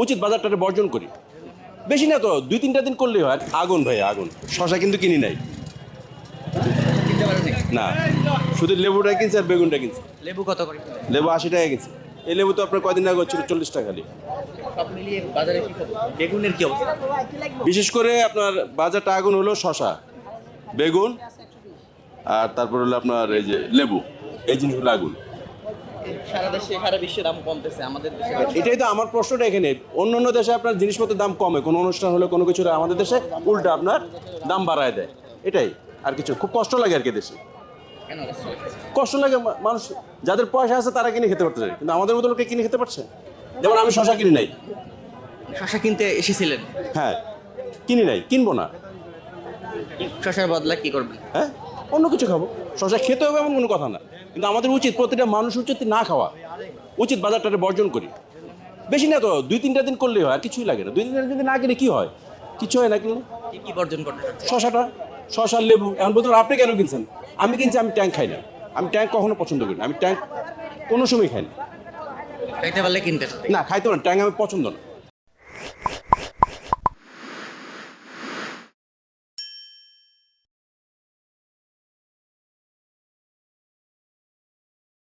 উচিত বাজারটাকে বর্জন করি। বেশি না তো, 2-3টা দিন করলেই হয়। আগুন ভাই আগুন, শশা কিন্তু কিনি নাই। কিনতে পারেন না, শুধু লেবুটা কিনছি আর বেগুনটা কিনছি। লেবু কত করে? লেবু 80 টাকা কিনছি। এই লেবু তো আপনার কয়দিন আগে ছিল 40 টাকা খালি। সব মিলিয়ে বাজারে কি খবর? বেগুনের কি অবস্থা? বিশেষ করে আপনার বাজারটা আগুন হলো শশা, বেগুন, আর তারপর হলো আপনার এই যে লেবু, এই জিনিসগুলো আগুন। সারা দেশে সারা বিশ্বে দাম কমতেছে, আমাদের দেশে এটাই তো আমার প্রশ্নটা এখানে। অন্য অন্য দেশে আপনার জিনিসপত্রের দাম কমে, কোনো অনুষ্ঠান হলে কোনো কিছু হলে, আমাদের দেশে উল্টা আপনার দাম বাড়ায় দেয়। এটাই আর কিছু, খুব কষ্ট লাগে আর কি দেশে। কেন কষ্ট হচ্ছে? কষ্ট লাগে, মানুষ যাদের পয়সা আছে তারা কিনে খেতে পারতেছে, কিন্তু আমাদের মতো লোকে কিনে খেতে পারছে। যেমন আমি শশা কিনি নাই। শশা কিনতে এসেছিলেন, হ্যাঁ, কিনি নাই, কিনবো না। শশার বদলা কি করবেন? হ্যাঁ, অন্য কিছু খাবো। শশা খেতে হবে এমন কোনো কথা না, কিন্তু আমাদের উচিত, প্রতিটা মানুষ উচিত না খাওয়া উচিত, বাজারটাকে বর্জন করি। বেশি না তো, 2-3টা দিন করলেই হয়, আর কিছুই লাগে না। 2-3 দিন না কিনে কি হয়? কিছু হয় না কিনে। কি কি বর্জন করতে চাচ্ছেন? শশাটা, শশা, লেবু। এখন বলতে পারেন, আপনি কেন কিনছেন? আমি কিনছি, আমি ট্যাঙ্ক খাই না। আমি ট্যাঙ্ক কখনো পছন্দ করি না। আমি ট্যাঙ্ক কোনো সময় খাই না। খাইতে পারলে কিনতেন। না, খাইতে পারেন, ট্যাঙ্ক আমি পছন্দ না।